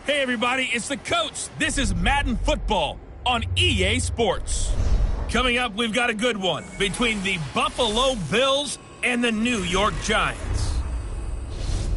Hey everybody, it's the coach. This is Madden Football on EA Sports. Coming up, we've got a good one between the Buffalo Bills and the New York Giants.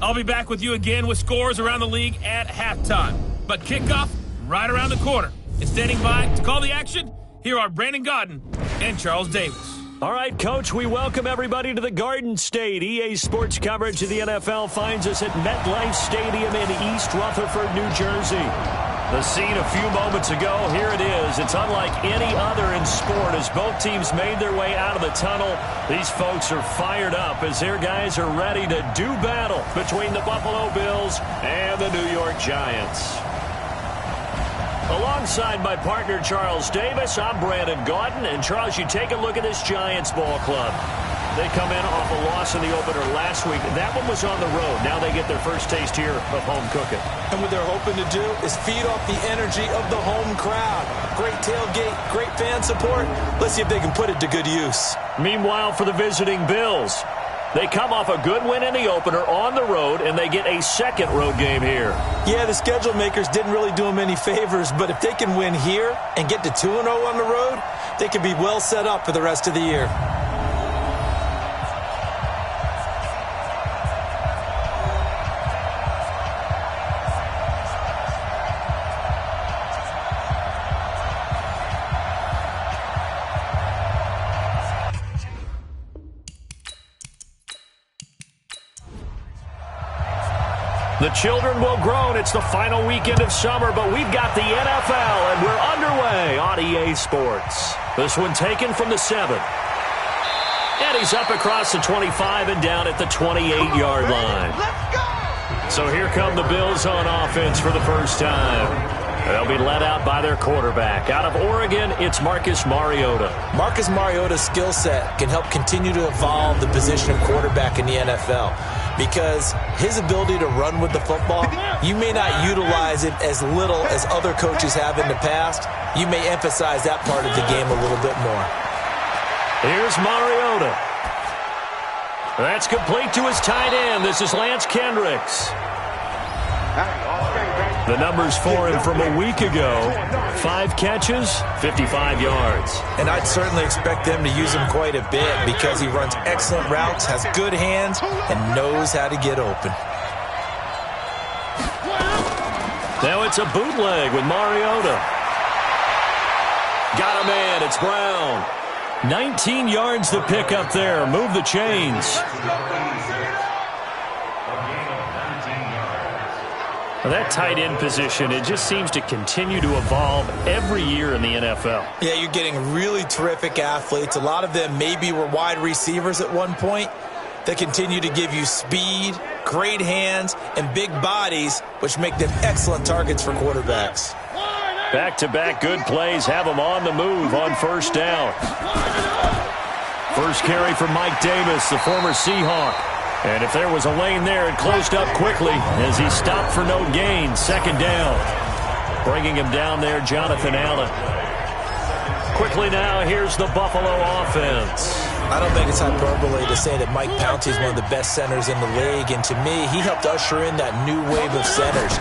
I'll be back with you again with scores around the league at halftime. But kickoff right around the corner. And standing by to call the action, here are Brandon Godden and Charles Davis. All right, Coach, we welcome everybody to the Garden State. EA Sports coverage of the NFL finds us at MetLife Stadium in East Rutherford, New Jersey. The scene a few moments ago, here it is. It's unlike any other in sport as both teams made their way out of the tunnel. These folks are fired up as their guys are ready to do battle between the Buffalo Bills and the New York Giants. Alongside my partner, Charles Davis, I'm Brandon Gaudin. And, Charles, you take a look at this Giants ball club. They come in off a loss in the opener last week. That one was on the road. Now they get their first taste here of home cooking. And what they're hoping to do is feed off the energy of the home crowd. Great tailgate, great fan support. Let's see if they can put it to good use. Meanwhile, for the visiting Bills, they come off a good win in the opener on the road, and they get a second road game here. Yeah, the schedule makers didn't really do them any favors, but if they can win here and get to 2-0 on the road, they can be well set up for the rest of the year. The children will groan. It's the final weekend of summer, but we've got the NFL, and we're underway on EA Sports. This one taken from the 7. And he's up across the 25 and down at the 28-yard line. Let's go! So here come the Bills on offense for the first time. They'll be led out by their quarterback. Out of Oregon, it's Marcus Mariota. Marcus Mariota's skill set can help continue to evolve the position of quarterback in the NFL because his ability to run with the football, you may not utilize it as little as other coaches have in the past. You may emphasize that part of the game a little bit more. Here's Mariota. That's complete to his tight end. This is Lance Kendricks. The numbers for him from a week ago, 5 catches, 55 yards. And I'd certainly expect them to use him quite a bit because he runs excellent routes, has good hands, and knows how to get open. Now it's a bootleg with Mariota. Got a man, it's Brown. 19 yards to pick up there. Move the chains. That tight end position, it just seems to continue to evolve every year in the NFL. Yeah, you're getting really terrific athletes. A lot of them maybe were wide receivers at one point. They continue to give you speed, great hands, and big bodies, which make them excellent targets for quarterbacks. Back-to-back good plays have them on the move on first down. First carry for Mike Davis, the former Seahawk. And if there was a lane there, it closed up quickly as he stopped for no gain. Second down. Bringing him down there, Jonathan Allen. Quickly now, here's the Buffalo offense. I don't think it's hyperbole to say that Mike Pouncey is one of the best centers in the league. And to me, he helped usher in that new wave of centers.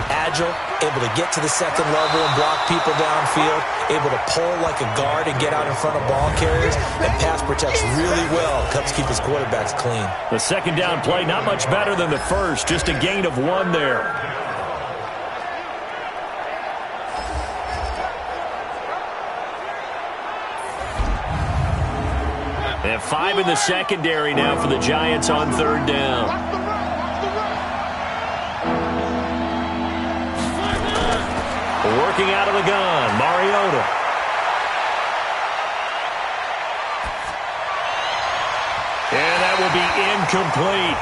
Agile, able to get to the second level and block people downfield, able to pull like a guard and get out in front of ball carriers, and pass protects really well, helps keep his quarterbacks clean. The second down play, not much better than the first, just a gain of 1 there. They have 5 in the secondary now for the Giants on third down. Working out of the gun, Mariota. And that will be incomplete.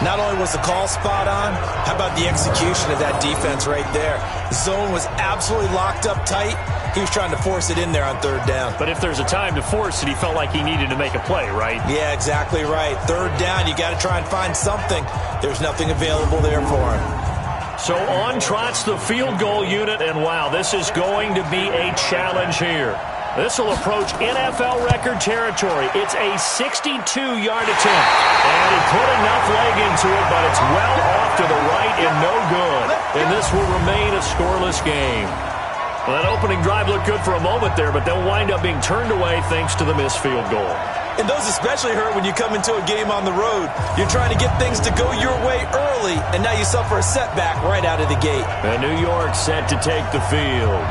Not only was the call spot on, how about the execution of that defense right there? The zone was absolutely locked up tight. He was trying to force it in there on third down. But if there's a time to force it, he felt like he needed to make a play, right? Yeah, exactly right. Third down, you got to try and find something. There's nothing available there for him. So on trots the field goal unit, and wow, this is going to be a challenge here. This will approach NFL record territory. It's a 62-yard attempt. And he put enough leg into it, but it's well off to the right and no good. And this will remain a scoreless game. Well, that opening drive looked good for a moment there, but they'll wind up being turned away thanks to the missed field goal. And those especially hurt when you come into a game on the road. You're trying to get things to go your way early, and now you suffer a setback right out of the gate. And New York set to take the field.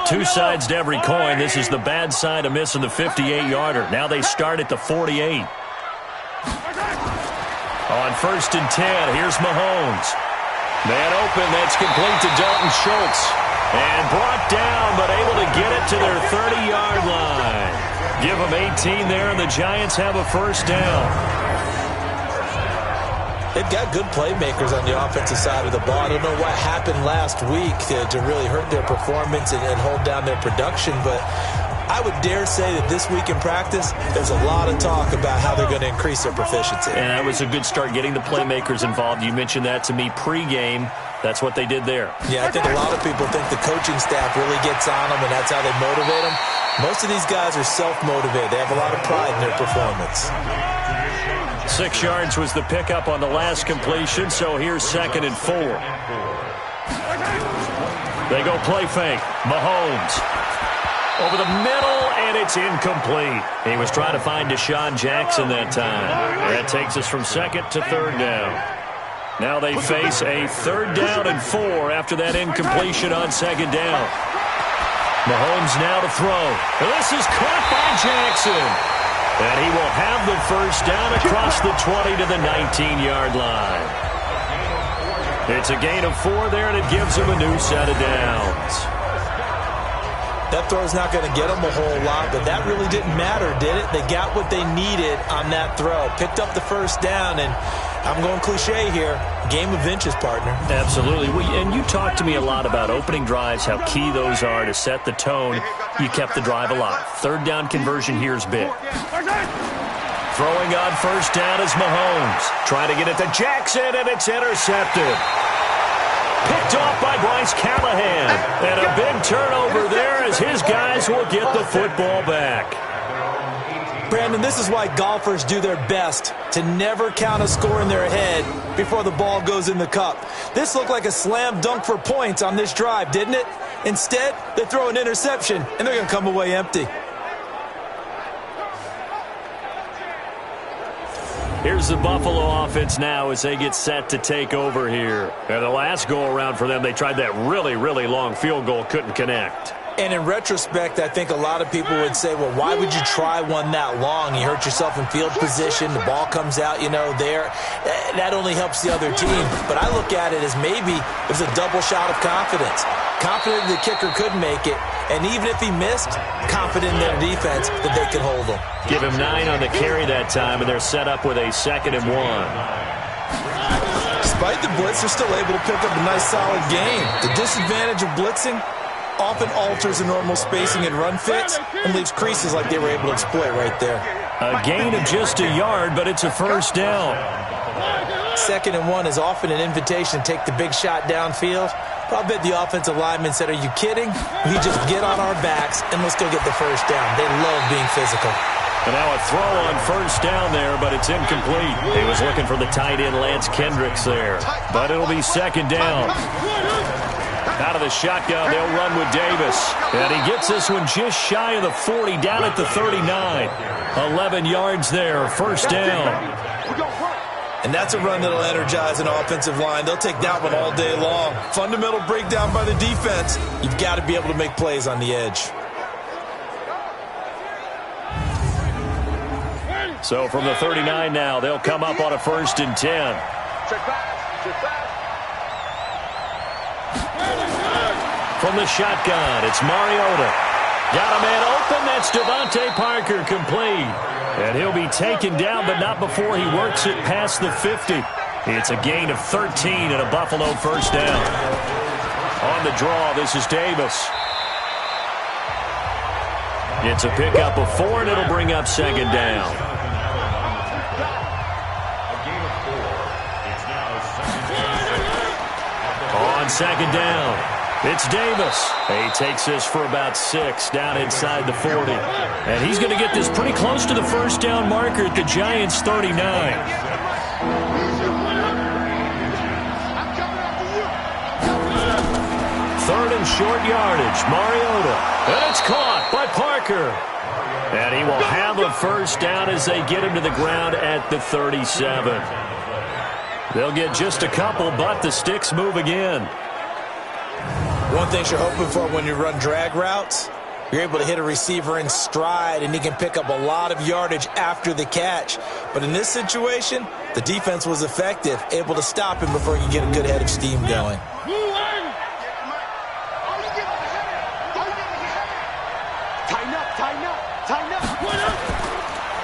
Two sides to every coin. This is the bad side of missing the 58-yarder. Now they start at the 48. On 1st and 10, here's Mahomes. Man open, that's complete to Dalton Schultz. And brought down, but able to get it to their 30-yard line. Give them 18 there, and the Giants have a first down. They've got good playmakers on the offensive side of the ball. I don't know what happened last week to really hurt their performance and hold down their production, but I would dare say that this week in practice, there's a lot of talk about how they're going to increase their proficiency. And that was a good start, getting the playmakers involved. You mentioned that to me pregame. That's what they did there. Yeah, I think a lot of people think the coaching staff really gets on them, and that's how they motivate them. Most of these guys are self-motivated. They have a lot of pride in their performance. 6 yards was the pickup on the last completion, so here's 2nd and 4. They go play fake. Mahomes over the middle, and it's incomplete. He was trying to find Deshaun Jackson that time. That takes us from 2nd to 3rd down. Now they face a 3rd down and 4 after that incompletion on 2nd down. Mahomes now to throw. This is caught by Jackson. And he will have the first down across the 20 to the 19-yard line. It's a gain of 4 there, and it gives him a new set of downs. That throw's not going to get them a whole lot, but that really didn't matter, did it? They got what they needed on that throw. Picked up the first down, and I'm going cliche here. Game of inches, partner. Absolutely. And you talked to me a lot about opening drives, how key those are to set the tone. You kept the drive alive. 3rd down conversion here is big. Throwing on 1st down is Mahomes. Trying to get it to Jackson, and it's intercepted. Picked off by Bryce Callahan. And a big turnover there as his guys will get the football back. Brandon, this is why golfers do their best to never count a score in their head before the ball goes in the cup. This looked like a slam dunk for points on this drive, didn't it? Instead, they throw an interception, and they're going to come away empty. Here's the Buffalo offense now as they get set to take over here. And the last go-around for them, they tried that really, really long field goal, couldn't connect. And in retrospect, I think a lot of people would say, well, why would you try one that long? You hurt yourself in field position. The ball comes out, there. That only helps the other team. But I look at it as maybe it was a double shot of confidence. Confident the kicker could make it. And even if he missed, confident in their defense that they could hold him. Give him 9 on the carry that time, and they're set up with a 2nd and 1. Despite the blitz, they're still able to pick up a nice, solid gain. The disadvantage of blitzing often alters the normal spacing and run fits and leaves creases like they were able to exploit right there. A gain of just a yard, but it's a first down. 2nd and 1 is often an invitation to take the big shot downfield. I bet the offensive lineman said, are you kidding? We just get on our backs and let's go get the first down. They love being physical. And now a throw on 1st down there, but it's incomplete. He was looking for the tight end Lance Kendricks there. But it'll be 2nd down. Out of the shotgun, they'll run with Davis. And he gets this one just shy of the 40, down at the 39. 11 yards there, first down. And that's a run that'll energize an offensive line. They'll take that one all day long. Fundamental breakdown by the defense. You've got to be able to make plays on the edge. So from the 39 now, they'll come up on a 1st and 10. From the shotgun, it's Mariota. Got a man open. That's Devontae Parker, complete. And he'll be taken down, but not before he works it past the 50. It's a gain of 13 and a Buffalo first down. On the draw, this is Davis. It's a pickup of 4, and it'll bring up 2nd down. on second down. It's Davis. He takes this for about 6 down inside the 40. And he's going to get this pretty close to the first down marker at the Giants' 39. Third and short yardage. Mariota. And it's caught by Parker. And he will have a first down as they get him to the ground at the 37. They'll get just a couple, but the sticks move again. One thing you're hoping for when you run drag routes, you're able to hit a receiver in stride, and he can pick up a lot of yardage after the catch. But in this situation, the defense was effective, able to stop him before he could get a good head of steam going.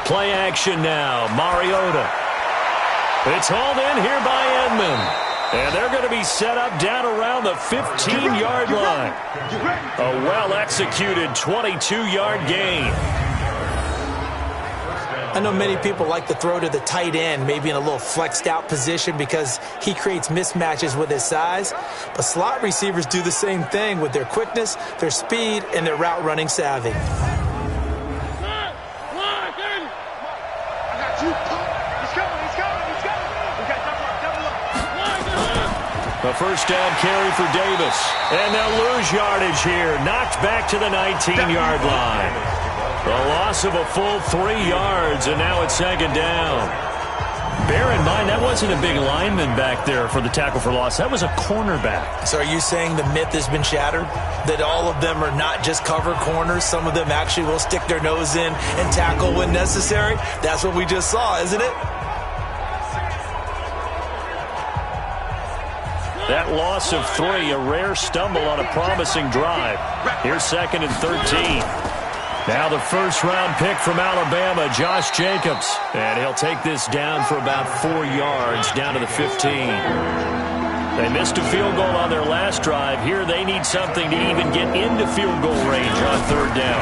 Play action now. Mariota. It's hauled in here by Edmond. And they're going to be set up down around the 15-yard line. A well-executed 22-yard gain. I know many people like to throw to the tight end, maybe in a little flexed out position because he creates mismatches with his size. But slot receivers do the same thing with their quickness, their speed, and their route running savvy. A first down carry for Davis. And they'll lose yardage here. Knocked back to the 19-yard line. A loss of a full 3 yards, and now it's second down. Bear in mind, that wasn't a big lineman back there for the tackle for loss. That was a cornerback. So are you saying the myth has been shattered? That all of them are not just cover corners? Some of them actually will stick their nose in and tackle when necessary? That's what we just saw, isn't it? That loss of 3, a rare stumble on a promising drive. Here's second and 13. Now the first-round pick from Alabama, Josh Jacobs. And he'll take this down for about 4 yards, down to the 15. They missed a field goal on their last drive. Here they need something to even get into field goal range on third down.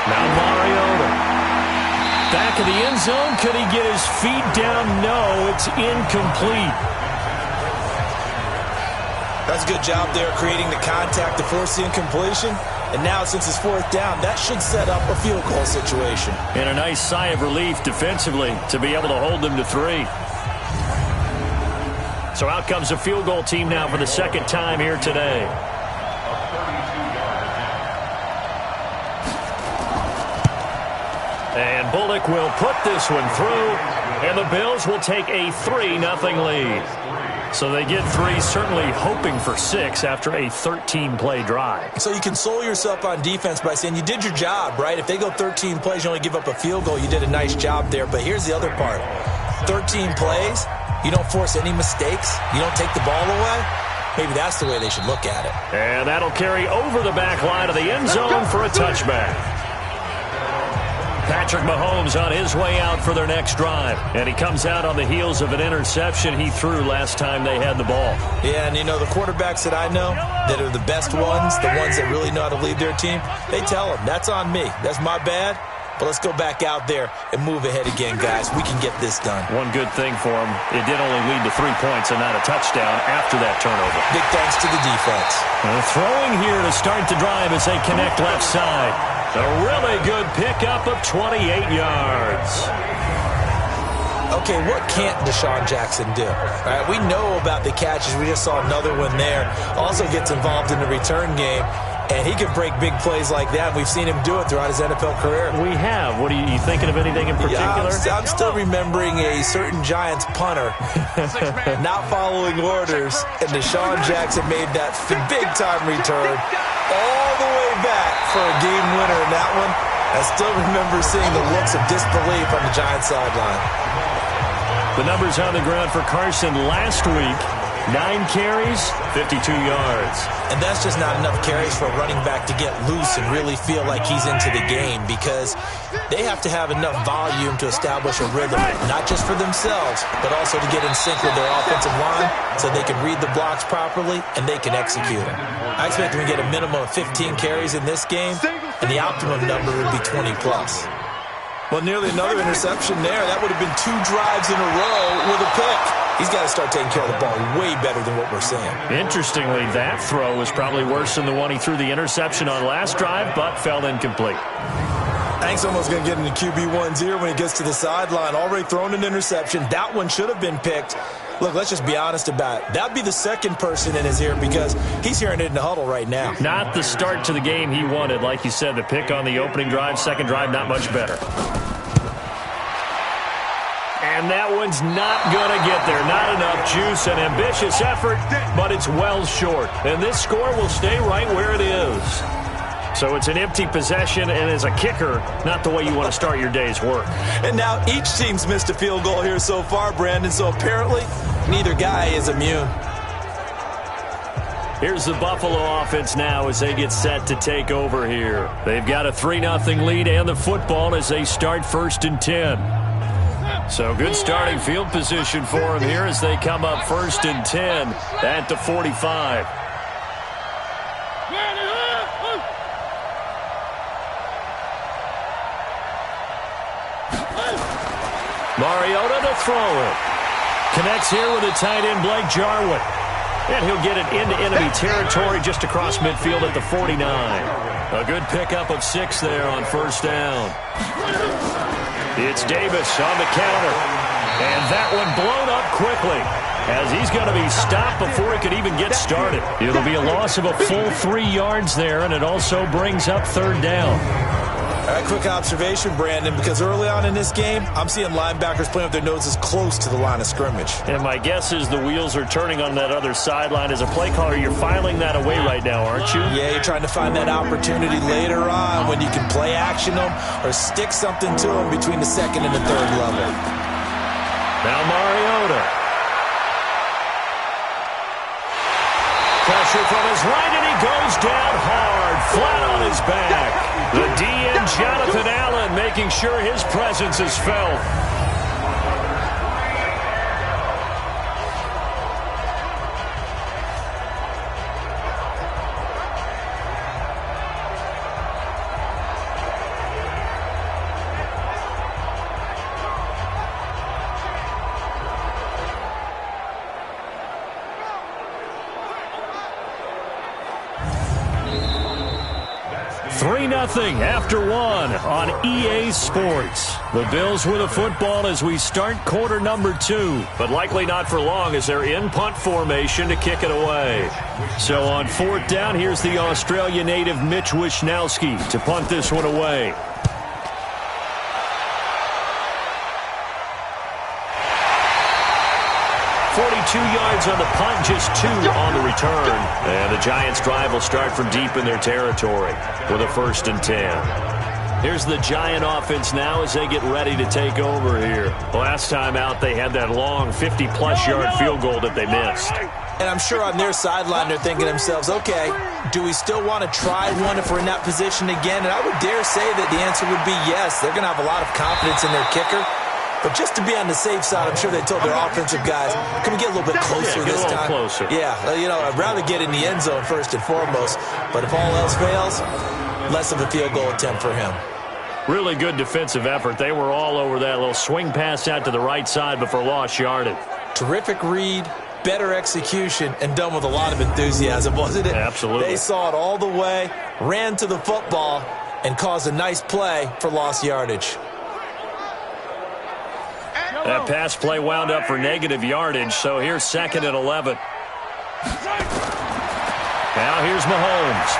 Now Mariota. Back of the end zone. Could he get his feet down? No, it's incomplete. That's a good job there creating the contact to force the incompletion. And now since it's fourth down, that should set up a field goal situation. And a nice sigh of relief defensively to be able to hold them to 3. So out comes a field goal team now for the second time here today. And Bullock will put this one through. And the Bills will take a 3-0 lead. So they get 3, certainly hoping for 6 after a 13-play drive. So you console yourself on defense by saying you did your job, right? If they go 13 plays, you only give up a field goal, you did a nice job there. But here's the other part. 13 plays, you don't force any mistakes, you don't take the ball away. Maybe that's the way they should look at it. And that'll carry over the back line of the end zone for a touchback. Patrick Mahomes on his way out for their next drive. And he comes out on the heels of an interception he threw last time they had the ball. Yeah, and you know, the quarterbacks that I know that are the best ones, the ones that really know how to lead their team, they tell them, that's on me. That's my bad. But let's go back out there and move ahead again, guys. We can get this done. One good thing for him, it did only lead to 3 points and not a touchdown after that turnover. Big thanks to the defense. Throwing here to start the drive as they connect left side. A really good pickup of 28 yards. Okay, what can't Deshaun Jackson do? All right, we know about the catches. We just saw another one there. Also gets involved in the return game. And he can break big plays like that. We've seen him do it throughout his NFL career. We have. What are you thinking of anything in particular? Yeah, I'm still remembering a certain Giants punter not following orders, and Deshaun Jackson made that big-time return all the way back for a game winner in that one. I still remember seeing the looks of disbelief on the Giants sideline. The numbers on the ground for Carson last week. 9 carries, 52 yards. And that's just not enough carries for a running back to get loose and really feel like he's into the game, because they have to have enough volume to establish a rhythm, not just for themselves, but also to get in sync with their offensive line so they can read the blocks properly and they can execute them. I expect them to get a minimum of 15 carries in this game, and the optimum number would be 20 plus. Well, nearly another interception there. That would have been 2 drives in a row with a pick. He's got to start taking care of the ball way better than what we're seeing. Interestingly, that throw was probably worse than the one he threw the interception on last drive, but fell incomplete. Hank's almost going to get into QB1's ear when he gets to the sideline. Already thrown an interception. That one should have been picked. Look, let's just be honest about it. That'd be the second person in his ear because he's hearing it in the huddle right now. Not the start to the game he wanted. Like you said, the pick on the opening drive, second drive, not much better. And that one's not going to get there. Not enough juice, an ambitious effort, but it's well short. And this score will stay right where it is. So it's an empty possession, and as a kicker, not the way you want to start your day's work. And now each team's missed a field goal here so far, Brandon, so apparently neither guy is immune. Here's the Buffalo offense now as they get set to take over here. They've got a 3-0 lead and the football as they start 1st and 10. So good starting field position for them here as they come up 1st and 10 at the 45. Mariota to throw it. Connects here with the tight end, Blake Jarwin. And he'll get it into enemy territory just across midfield at the 49. A good pickup of 6 there on 1st down. It's Davis on the counter. And that one blown up quickly as he's going to be stopped before he could even get started. It'll be a loss of a full 3 yards there, and it also brings up 3rd down. All right, quick observation, Brandon, because early on in this game, I'm seeing linebackers playing with their noses close to the line of scrimmage. And my guess is the wheels are turning on that other sideline. As a play caller, you're filing that away right now, aren't you? Yeah, you're trying to find that opportunity later on when you can play action them or stick something to them between the 2nd and the 3rd level. Now Mariota. Pressure from his right, and he goes down hard, flat on his back. The DN, Jonathan Allen, making sure his presence is felt. Nothing after 1 on EA Sports. The Bills with a football as we start quarter number 2, but likely not for long as they're in punt formation to kick it away. So on 4th down, here's the Australia native Mitch Wishnowsky to punt this one away. 42 yards on the punt, just 2 on the return. And the Giants' drive will start from deep in their territory with a 1st and 10. Here's the Giant offense now as they get ready to take over here. Last time out, they had that long 50-plus yard field goal that they missed. And I'm sure on their sideline they're thinking to themselves, okay, do we still want to try one if we're in that position again? And I would dare say that the answer would be yes. They're going to have a lot of confidence in their kicker. But just to be on the safe side, I'm sure they told their offensive guys, can we get a little bit closer this time? Closer. Yeah, I'd rather get in the end zone first and foremost. But if all else fails, less of a field goal attempt for him. Really good defensive effort. They were all over that little swing pass out to the right side before lost yardage. Terrific read, better execution, and done with a lot of enthusiasm, wasn't it? Absolutely. They saw it all the way, ran to the football, and caused a nice play for lost yardage. That pass play wound up for negative yardage, so here's 2nd and 11. Now here's Mahomes.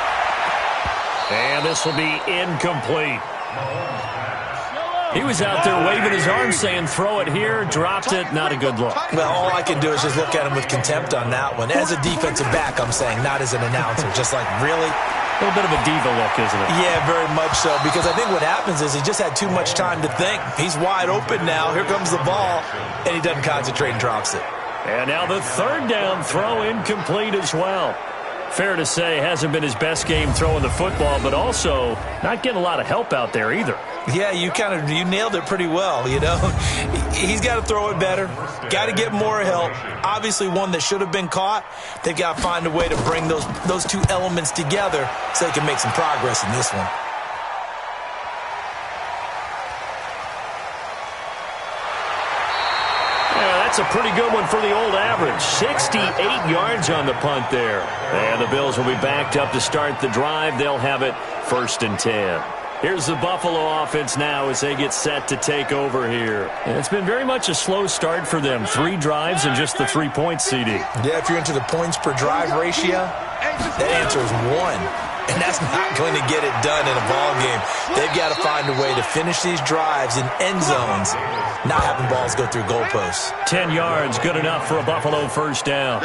And this will be incomplete. He was out there waving his arms saying, throw it here, dropped it, not a good look. Well, all I can do is just look at him with contempt on that one. As a defensive back, I'm saying, not as an announcer. Just like, really? A little bit of a diva look, isn't it? Yeah, very much so, because I think what happens is he just had too much time to think. He's wide open now. Here comes the ball, and he doesn't concentrate and drops it. And now the 3rd down throw incomplete as well. Fair to say, hasn't been his best game throwing the football, but also not getting a lot of help out there either. Yeah, you nailed it pretty well, He's got to throw it better, got to get more help. Obviously one that should have been caught. They've got to find a way to bring those two elements together so they can make some progress in this one. That's a pretty good one for the old average. 68 yards on the punt there. And the Bills will be backed up to start the drive. They'll have it 1st and 10. Here's the Buffalo offense now as they get set to take over here. And it's been very much a slow start for them. 3 drives and just the 3 points, CD. Yeah, if you're into the points per drive ratio, that answer is 1. And that's not going to get it done in a ball game. They've got to find a way to finish these drives in end zones, not having balls go through goalposts. 10 yards, good enough for a Buffalo first down.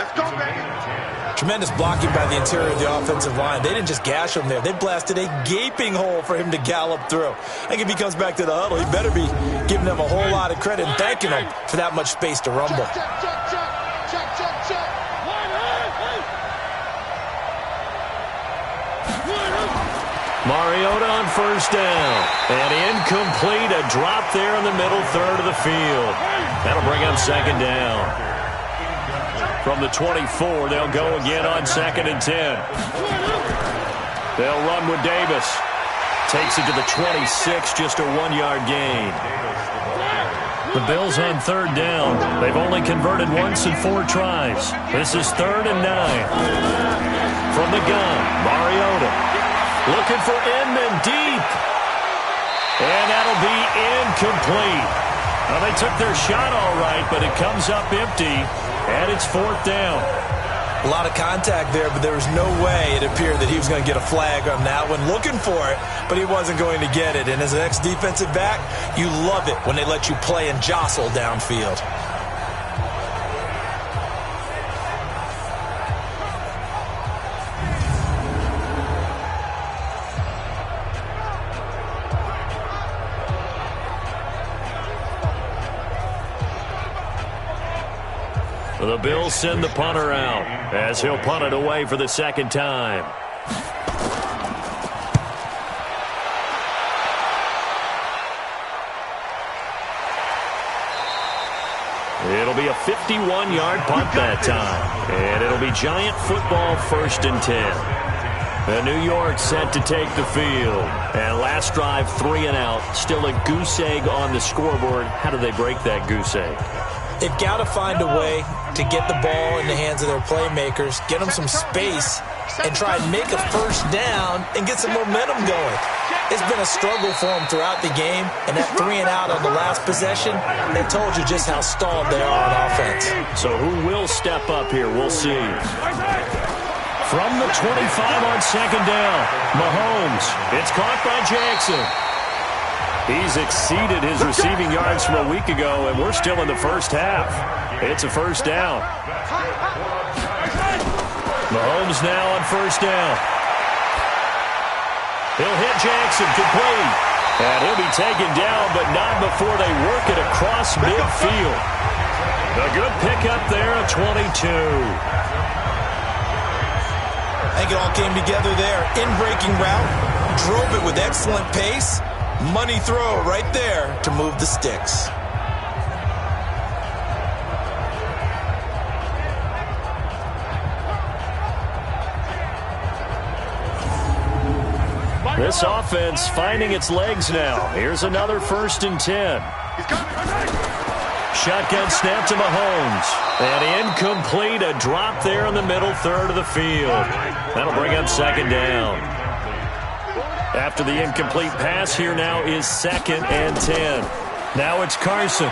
Tremendous blocking by the interior of the offensive line. They didn't just gash him there. They blasted a gaping hole for him to gallop through. I think if he comes back to the huddle, he better be giving them a whole lot of credit and thanking them for that much space to rumble. Mariota on first down. And incomplete, a drop there in the middle third of the field. That'll bring up 2nd down. From the 24, they'll go again on 2nd and 10. They'll run with Davis. Takes it to the 26, just a 1-yard gain. The Bills on 3rd down. They've only converted once in 4 tries. This is 3rd and 9. From the gun, Mariota. Looking for Inman deep. And that'll be incomplete. Well, they took their shot all right, but it comes up empty, and it's 4th down. A lot of contact there, but there was no way it appeared that he was going to get a flag on that one. Looking for it, but he wasn't going to get it. And as an ex-defensive back, you love it when they let you play and jostle downfield. The Bills send the punter out as he'll punt it away for the 2nd time. It'll be a 51-yard punt that time. And it'll be Giant football 1st and 10. The New York set to take the field. And last drive, 3 and out. Still a goose egg on the scoreboard. How do they break that goose egg? They've got to find a way to get the ball in the hands of their playmakers, get them some space, and try and make a first down and get some momentum going. It's been a struggle for them throughout the game, and that 3 and out on the last possession, they told you just how stalled they are on offense. So who will step up here? We'll see. From the 25 on 2nd down, Mahomes. It's caught by Jackson. He's exceeded his receiving yards from a week ago, and we're still in the first half. It's a first down. Mahomes now on first down. He'll hit Jackson, complete. And he'll be taken down, but not before they work it across midfield. A good pickup there at 22. I think it all came together there. In-breaking route, drove it with excellent pace. Money throw right there to move the sticks. This offense finding its legs now. Here's another 1st and 10. Shotgun snap to Mahomes. And incomplete, a drop there in the middle third of the field. That'll bring up 2nd down. After the incomplete pass, here now is 2nd and 10. Now it's Carson.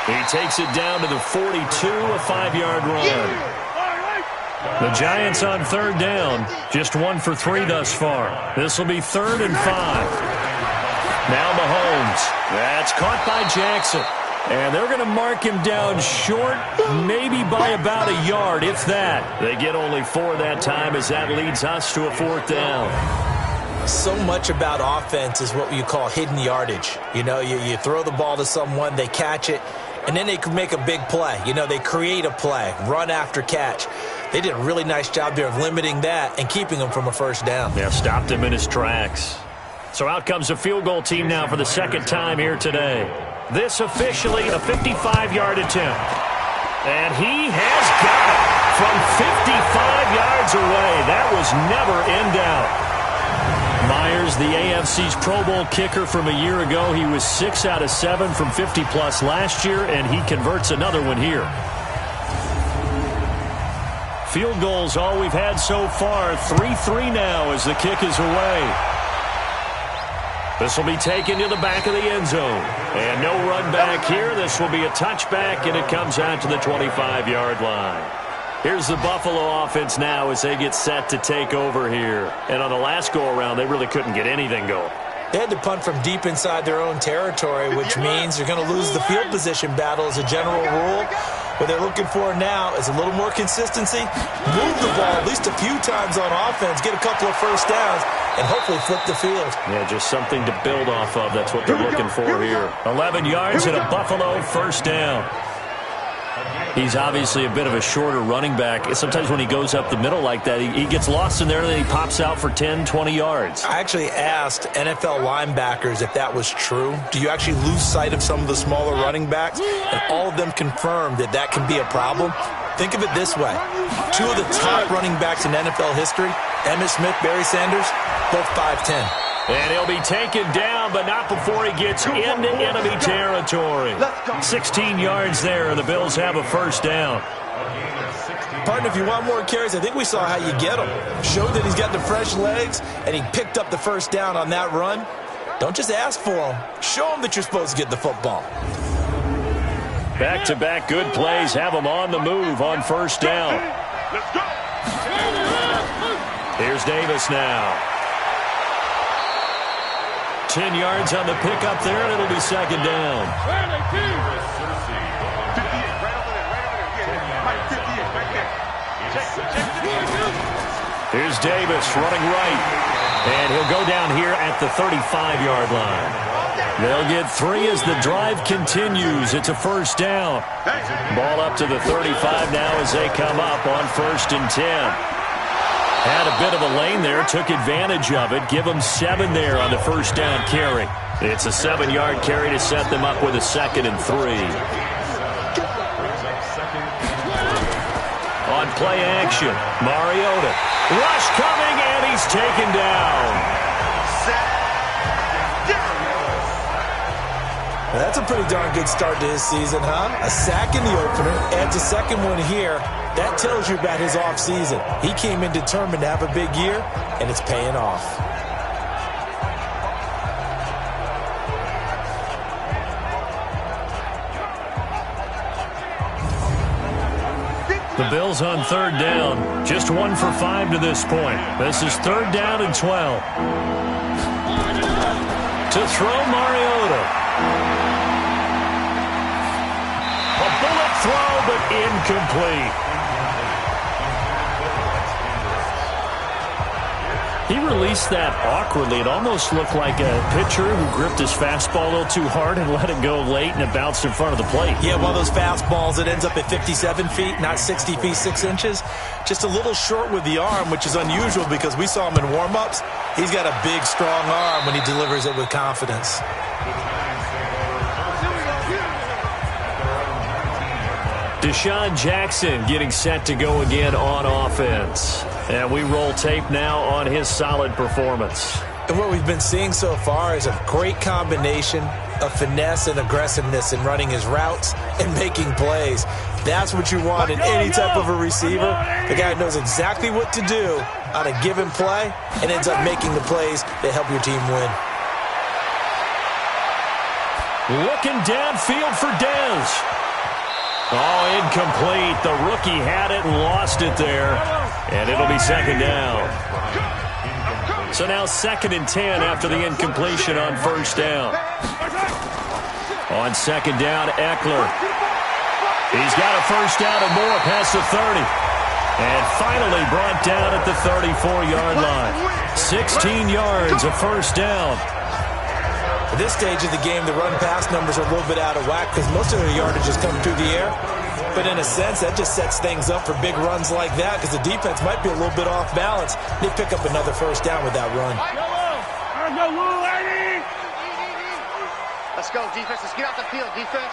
He takes it down to the 42, a 5-yard run. The Giants on 3rd down, just 1 for 3 thus far. This will be 3rd and 5. Now Mahomes. That's caught by Jackson. And they're going to mark him down short, maybe by about a yard, if that. They get only 4 that time as that leads us to a 4th down. So much about offense is what you call hidden yardage. You know, you throw the ball to someone, they catch it, and then they can make a big play. You know, they create a play, run after catch. They did a really nice job there of limiting that and keeping him from a first down. Yeah, stopped him in his tracks. So out comes the field goal team now for the 2nd time here today. This officially a 55-yard attempt. And he has got it from 55 yards away. That was never in doubt. Myers, the AFC's Pro Bowl kicker from a year ago. He was 6 out of 7 from 50-plus last year, and he converts another one here. Field goals all we've had so far. 3-3 now as the kick is away. This will be taken to the back of the end zone. And no run back here. This will be a touchback, and it comes out to the 25-yard line. Here's the Buffalo offense now as they get set to take over here. And on the last go-around, they really couldn't get anything going. They had to punt from deep inside their own territory, which means they're going to lose the field position battle as a general rule. What they're looking for now is a little more consistency, move the ball at least a few times on offense, get a couple of first downs, and hopefully flip the field. Yeah, just something to build off of. That's what they're looking for here. 11 yards and a Buffalo first down. He's obviously a bit of a shorter running back. Sometimes when he goes up the middle like that, he gets lost in there and then he pops out for 10, 20 yards. I actually asked NFL linebackers if that was true. Do you actually lose sight of some of the smaller running backs? And all of them confirmed that that can be a problem. Think of it this way. 2 of the top running backs in NFL history, Emmitt Smith, Barry Sanders, both 5'10". And he'll be taken down, but not before he gets into enemy territory. 16 yards there, and the Bills have a first down. Partner, if you want more carries, I think we saw how you get them. Showed that he's got the fresh legs, and he picked up the first down on that run. Don't just ask for them. Show them that you're supposed to get the football. Back-to-back good plays have them on the move on first down. Let's go. Here's Davis now. 10 yards on the pickup there, and it'll be second down. Here's Davis running right, and he'll go down here at the 35-yard line. They'll get 3 as the drive continues. It's a first down. Ball up to the 35 now as they come up on 1st and 10. Had a bit of a lane there, took advantage of it. Give them 7 there on the first down carry. It's a 7-yard carry to set them up with a 2nd and 3. On play action, Mariota. Rush coming, and he's taken down. That's a pretty darn good start to his season, huh? A sack in the opener, adds a second one here. That tells you about his offseason. He came in determined to have a big year, and it's paying off. The Bills on 3rd down. Just 1 for 5 to this point. This is 3rd down and 12. To throw, Mariota. A bullet throw, but incomplete. He released that awkwardly. It almost looked like a pitcher who gripped his fastball a little too hard and let it go late, and it bounced in front of the plate. Yeah, one of those fastballs that ends up at 57 feet, not 60 feet, 6 inches. Just a little short with the arm, which is unusual because we saw him in warm-ups. He's got a big, strong arm when he delivers it with confidence. Deshaun Jackson getting set to go again on offense. And we roll tape now on his solid performance. And what we've been seeing so far is a great combination of finesse and aggressiveness in running his routes and making plays. That's what you want in any type of a receiver. The guy knows exactly what to do on a given play and ends up making the plays that help your team win. Looking downfield for Dez. Oh, incomplete. The rookie had it and lost it there. And it'll be second down. So now 2nd and 10 after the incompletion on first down. On second down, Eckler. He's got a first down and more past the 30. And finally brought down at the 34-yard line. 16 yards, a first down. At this stage of the game, the run-pass numbers are a little bit out of whack because most of their yardage is coming through the air. But in a sense, that just sets things up for big runs like that because the defense might be a little bit off balance. They pick up another first down with that run. Let's go, defense. Let's get out the field, defense.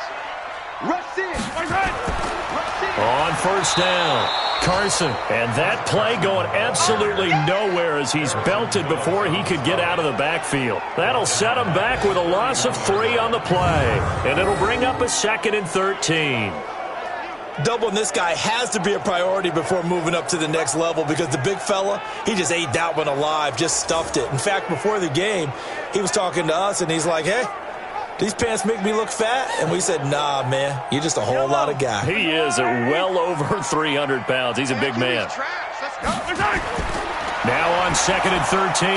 On first down, Carson. And that play going absolutely nowhere as he's belted before he could get out of the backfield. That'll set him back with a loss of 3 on the play. And it'll bring up a 2nd and 13. Doubling this guy has to be a priority before moving up to the next level because the big fella, he just ate that one alive, just stuffed it. In fact, before the game, he was talking to us, and he's like, hey, these pants make me look fat? And we said, nah, man, you're just a whole lot of guy. He is at well over 300 pounds. He's a big man. Now on 2nd and 13,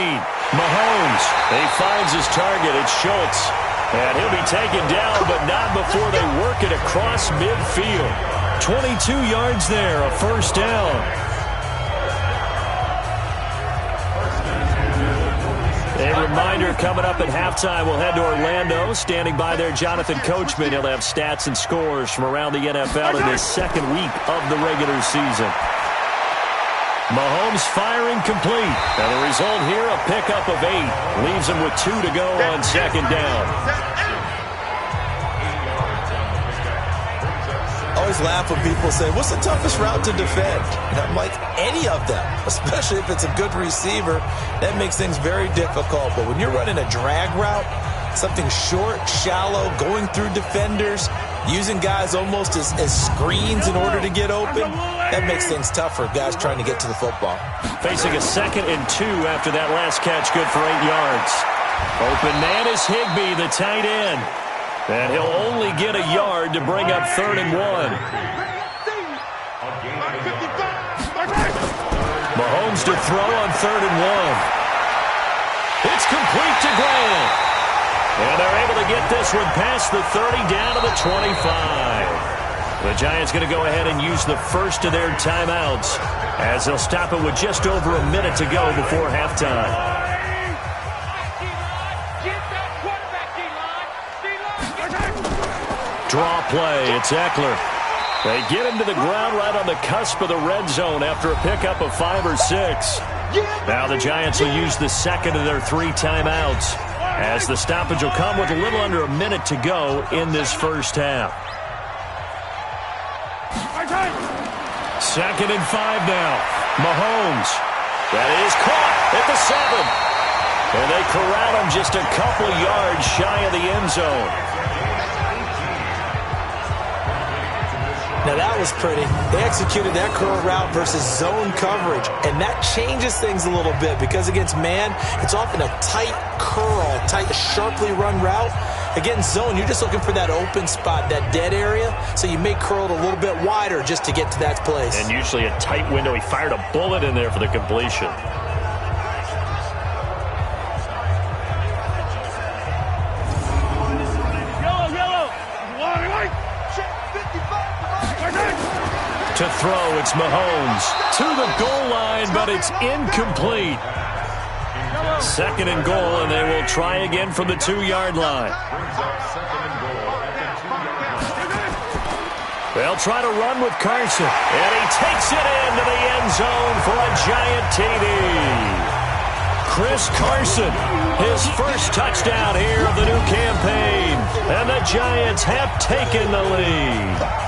Mahomes. He finds his target. It's Schultz. And he'll be taken down, but not before they work it across midfield. 22 yards there, a first down. A reminder coming up at halftime, we'll head to Orlando. Standing by there, Jonathan Coachman. He'll have stats and scores from around the NFL in his 2nd week of the regular season. Mahomes firing complete. And the result here, a pickup of 8. Leaves him with 2 to go on 2nd down. I always laugh when people say, what's the toughest route to defend? And I'm like, any of them, especially if it's a good receiver. That makes things very difficult. But when you're running a drag route, something short, shallow, going through defenders, using guys almost as screens in order to get open, that makes things tough for guys trying to get to the football. Facing a 2nd and 2 after that last catch, good for 8 yards. Open man is Higbee, the tight end. And he'll only get a yard to bring up 3rd and 1. Mahomes to throw on 3rd and 1. It's complete to Graham. And they're able to get this one past the 30 down to the 25. The Giants going to go ahead and use the first of their timeouts as they'll stop it with just over a minute to go before halftime. Draw play, it's Eckler. They get him to the ground right on the cusp of the red zone after a pickup of 5 or 6. Now the Giants will use the 2nd of their 3 timeouts as the stoppage will come with a little under a minute to go in this first half. 2nd and 5 now. Mahomes. That is caught at the 7. And they corral him just a couple yards shy of the end zone. Now that was pretty. They executed that curl route versus zone coverage, and that changes things a little bit because against man, it's often a tight curl, tight, sharply run route. Against zone, you're just looking for that open spot, that dead area, so you may curl it a little bit wider just to get to that place. And usually a tight window. He fired a bullet in there for the completion. To throw, it's Mahomes. To the goal line, but it's incomplete. 2nd and goal, and they will try again from the 2-yard line. They'll try to run with Carson, and he takes it into the end zone for a giant TD. Chris Carson, his first touchdown here of the new campaign, and the Giants have taken the lead.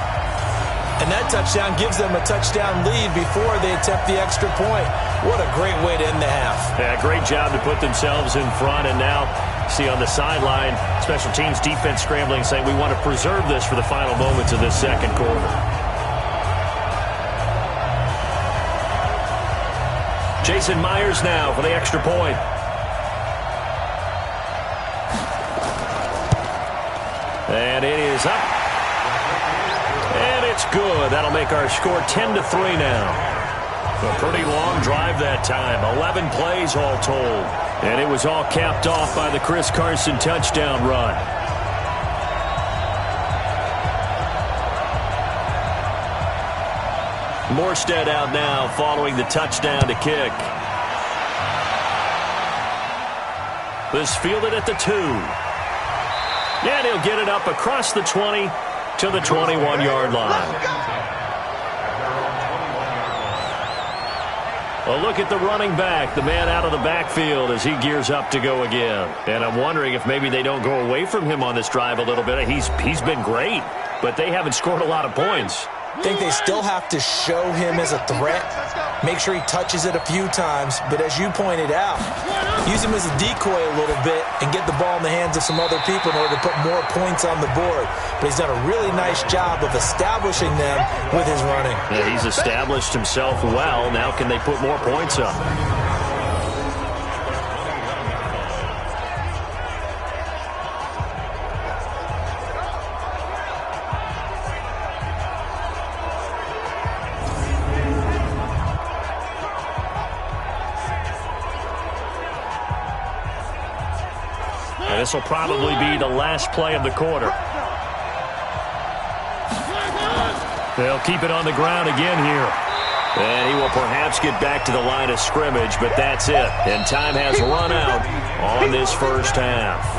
And that touchdown gives them a touchdown lead before they attempt the extra point. What a great way to end the half. Yeah, great job to put themselves in front. And now, see on the sideline, special teams defense scrambling, saying we want to preserve this for the final moments of this 2nd quarter. Jason Myers now for the extra point. And it is up. And it's good. That'll make our score 10-3 now. A pretty long drive that time. 11 plays all told. And it was all capped off by the Chris Carson touchdown run. Morstead out now following the touchdown to kick. This fielded at the 2. And he'll get it up across the 20 to the 21-yard line. A look at the running back, the man out of the backfield as he gears up to go again. And I'm wondering if maybe they don't go away from him on this drive a little bit. He's been great. but they haven't scored a lot of points. I think they still have to show him as a threat, make sure he touches it a few times, but as you pointed out, use him as a decoy a little bit and get the ball in the hands of some other people in order to put more points on the board. But he's done a really nice job of establishing them with his running. Yeah, he's established himself well. Now can they put more points up? This will probably be the last play of the quarter. They'll keep it on the ground again here. And he will perhaps get back to the line of scrimmage, but that's it. And time has run out on this first half.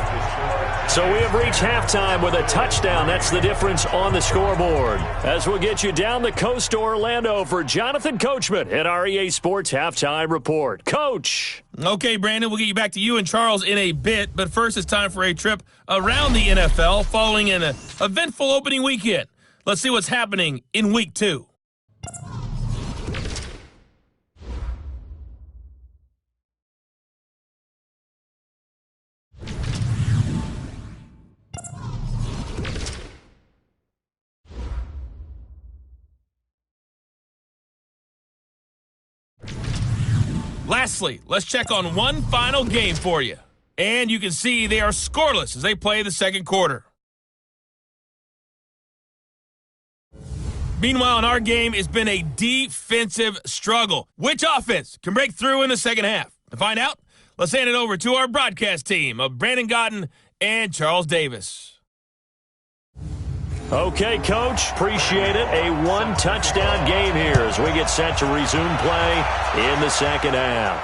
So we have reached halftime with a touchdown. That's the difference on the scoreboard. As we'll get you down the coast to Orlando for Jonathan Coachman at our EA Sports Halftime Report. Coach. Okay, Brandon, we'll get you back to you and Charles in a bit, but first it's time for a trip around the NFL following an eventful opening weekend. Let's see what's happening in Week 2. Lastly, let's check on one final game for you. And you can see they are scoreless as they play the second quarter. Meanwhile, in our game, it's been a defensive struggle. Which offense can break through in the second half? To find out, let's hand it over to our broadcast team of Brandon Godden and Charles Davis. Okay, Coach, appreciate it. A one-touchdown game here as we get set to resume play in the second half.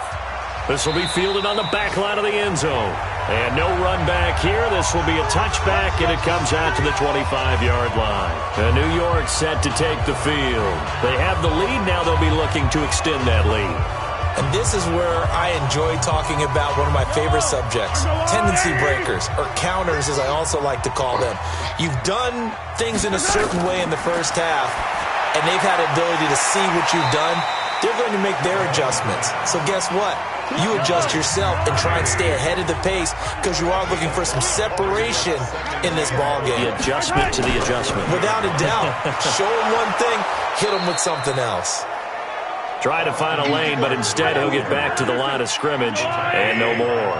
This will be fielded on the back line of the end zone. And no run back here. This will be a touchback, and it comes out to the 25-yard line. And New York set to take the field. They have the lead. Now they'll be looking to extend that lead. And this is where I enjoy talking about one of my favorite subjects, tendency breakers, or counters as I also like to call them. You've done things in a certain way in the first half, and they've had the ability to see what you've done. They're going to make their adjustments. So guess what? You adjust yourself and try and stay ahead of the pace because you are looking for some separation in this ballgame. The adjustment to the adjustment. Without a doubt. Show them one thing, hit them with something else. Try to find a lane, but instead he'll get back to the line of scrimmage and no more.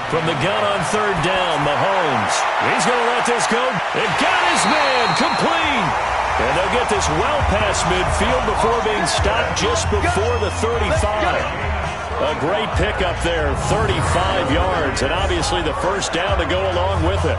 From the gun on third down, Mahomes. He's going to let this go. It got his man complete. And they'll get this well past midfield before being stopped just before the 35. A great pickup there, 35 yards, and obviously the first down to go along with it.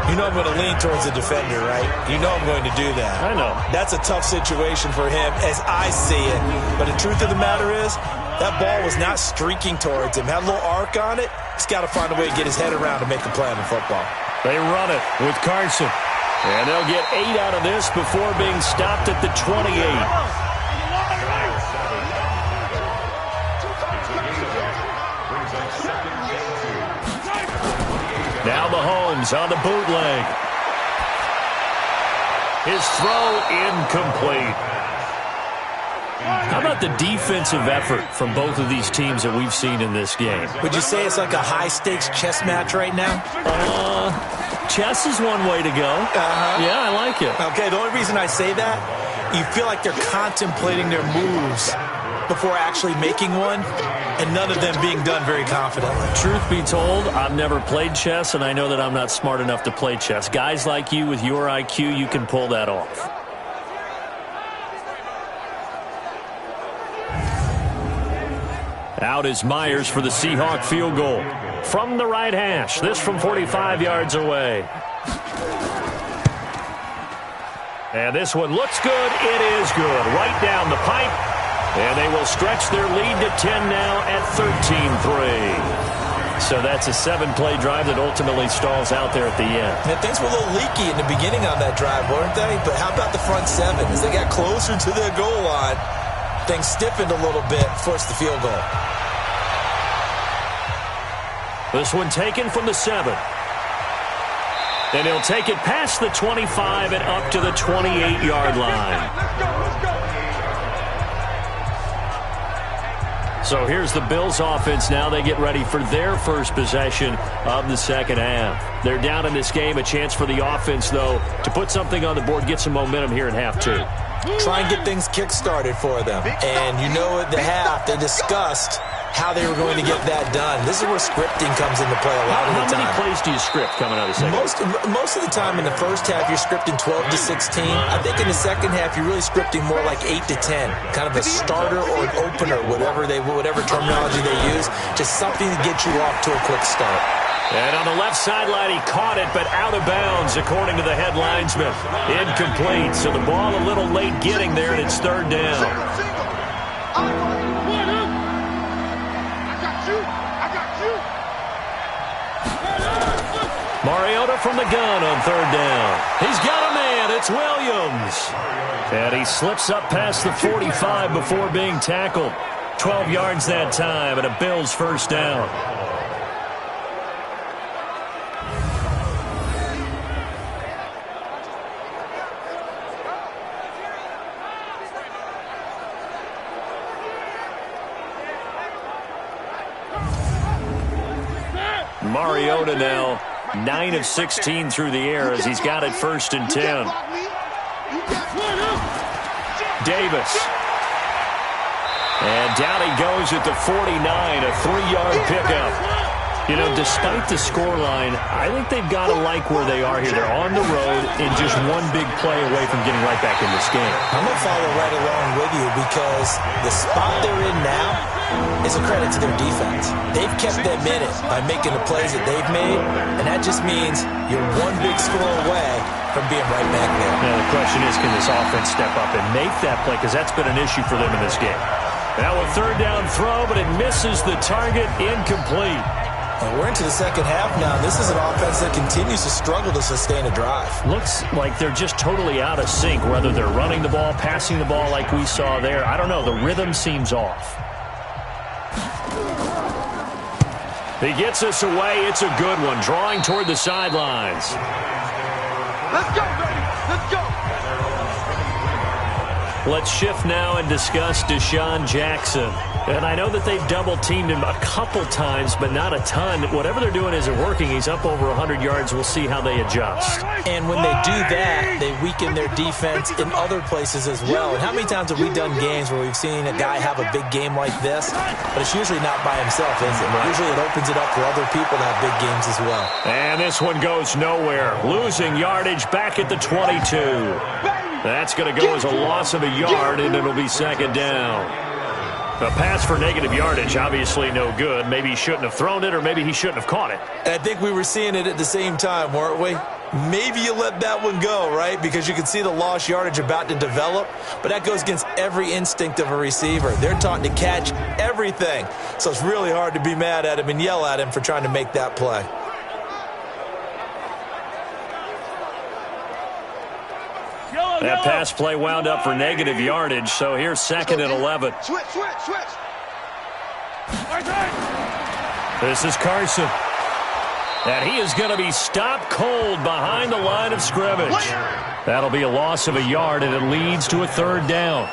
You know I'm going to lean towards the defender, right? You know I'm going to do that. I know. That's a tough situation for him as I see it. But the truth of the matter is, that ball was not streaking towards him. Had a little arc on it. He's got to find a way to get his head around to make a play in football. They run it with Carson. And they'll get 8 out of this before being stopped at the 28. Now Mahomes on the bootleg. His throw incomplete. How about the defensive effort from both of these teams that we've seen in this game? Would you say it's like a high-stakes chess match right now? Chess is one way to go. Yeah, I like it. Okay, the only reason I say that, you feel like they're contemplating their moves before actually making one, and none of them being done very confidently. Truth be told, I've never played chess, and I know that I'm not smart enough to play chess. Guys like you with your IQ, you can pull that off. Out is Myers for the Seahawk field goal. From the right hash, this from 45 yards away. And this one looks good. It is good. Right down the pipe. And they will stretch their lead to 10 now at 13-3. So that's a 7-play drive that ultimately stalls out there at the end. And things were a little leaky in the beginning on that drive, weren't they? But how about the front seven? As they got closer to their goal line, things stiffened a little bit, forced the field goal. This one taken from the 7. And he'll take it past the 25 and up to the 28-yard line. So here's the Bills offense now. They get ready for their first possession of the second half. They're down in this game. A chance for the offense, though, to put something on the board, get some momentum here in half 2. Try and get things kick-started for them. And you know at the half, they discussed how they were going to get that done. This is where scripting comes into play a lot of the time. How many plays do you script coming out of the second half? Most of the time in the first half, you're scripting 12 to 16. I think in the second half, you're really scripting more like 8 to 10. Kind of a starter or an opener, whatever terminology they use. Just something to get you off to a quick start. And on the left sideline, he caught it, but out of bounds, according to the head linesman. Incomplete, so the ball a little late getting there, and it's third down. Mariota from the gun on third down. He's got a man. It's Williams. And he slips up past the 45 before being tackled. 12 yards that time, and a Bills first down. Mariota now 9 of 16 through the air as he's got it first and 10. Davis. And down he goes at the 49, a 3-yard pickup. You know, despite the scoreline, I think they've got to like where they are here. They're on the road and just one big play away from getting right back in this game. I'm going to follow right along with you because the spot they're in now is a credit to their defense. They've kept them in it by making the plays that they've made, and that just means you're one big score away from being right back there. Now the question is, can this offense step up and make that play? Because that's been an issue for them in this game. Now a third down throw, but it misses the target, incomplete. And we're into the second half now. This is an offense that continues to struggle to sustain a drive. Looks like they're just totally out of sync, whether they're running the ball, passing the ball like we saw there. I don't know. The rhythm seems off. He gets us away. It's a good one. Drawing toward the sidelines. Let's go, baby. Let's go. Let's shift now and discuss Deshaun Jackson. And I know that they've double-teamed him a couple times, but not a ton. Whatever they're doing isn't working. He's up over 100 yards. We'll see how they adjust. And when they do that, they weaken their defense in other places as well. And how many times have we done games where we've seen a guy have a big game like this, but it's usually not by himself, is it? Usually it opens it up for other people to have big games as well. And this one goes nowhere. Losing yardage back at the 22. That's going to go as a loss of a yard, and it'll be second down. A pass for negative yardage, obviously no good. Maybe he shouldn't have thrown it, or maybe he shouldn't have caught it. And I think we were seeing it at the same time, weren't we? Maybe you let that one go, right? Because you can see the lost yardage about to develop. But that goes against every instinct of a receiver. They're taught to catch everything. So it's really hard to be mad at him and yell at him for trying to make that play. That pass play wound up for negative yardage, so here's second and 11. Switch. This is Carson. And he is going to be stopped cold behind the line of scrimmage. That'll be a loss of a yard, and it leads to a third down.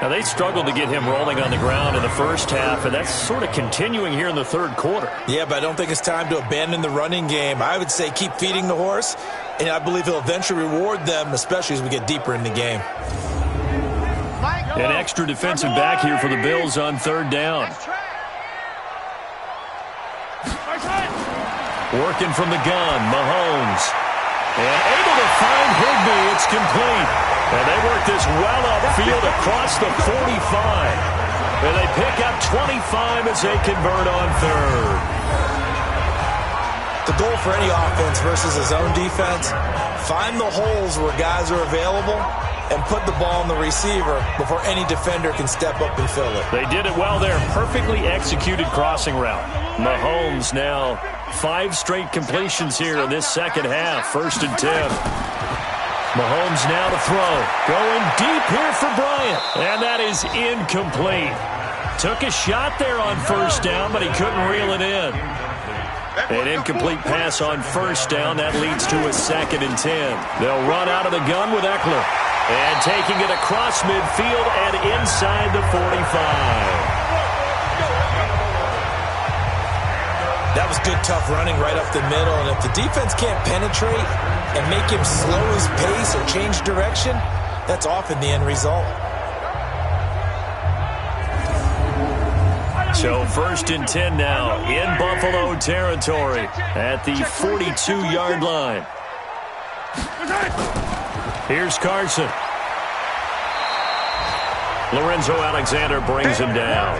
Now, they struggled to get him rolling on the ground in the first half, and that's sort of continuing here in the third quarter. Yeah, but I don't think it's time to abandon the running game. I would say keep feeding the horse, and I believe he'll eventually reward them, especially as we get deeper in the game. An extra defensive back here for the Bills on third down. Working from the gun, Mahomes. And able to find Higbee. It's complete. And they work this well upfield across the 45. And they pick up 25 as they convert on third. The goal for any offense versus his own defense, find the holes where guys are available and put the ball on the receiver before any defender can step up and fill it. They did it well there. Perfectly executed crossing route. Mahomes now 5 straight completions here in this second half. First and 10. Mahomes now to throw. Going deep here for Bryant. And that is incomplete. Took a shot there on first down, but he couldn't reel it in. An incomplete pass on first down. That leads to a 2nd and 10. They'll run out of the gun with Eckler. And taking it across midfield and inside the 45. That was good, tough running right up the middle. And if the defense can't penetrate and make him slow his pace or change direction, that's often the end result. So 1st and 10 now in Buffalo territory at the 42-yard line. Here's Carson. Lorenzo Alexander brings him down.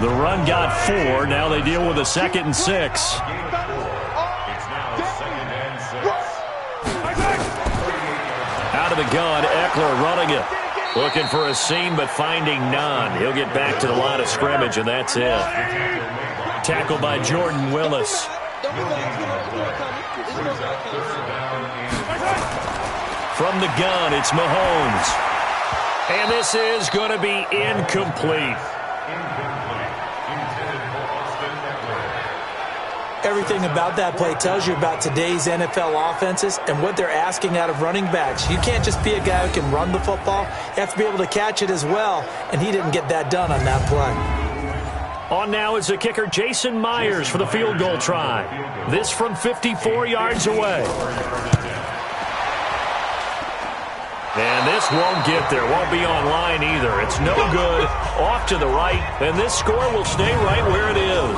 The run got 4. Now they deal with a 2nd and 6. Out of the gun, Eckler running it. Looking for a seam, but finding none. He'll get back to the line of scrimmage, and that's it. Tackled by Jordan Willis. From the gun, it's Mahomes. And this is going to be incomplete. Everything about that play tells you about today's NFL offenses and what they're asking out of running backs. You can't just be a guy who can run the football. You have to be able to catch it as well, and he didn't get that done on that play. On now is the kicker, Jason Myers, for the field goal try. This from 54 yards away. And this won't get there. Won't be online either. It's no good. Off to the right, and this score will stay right where it is.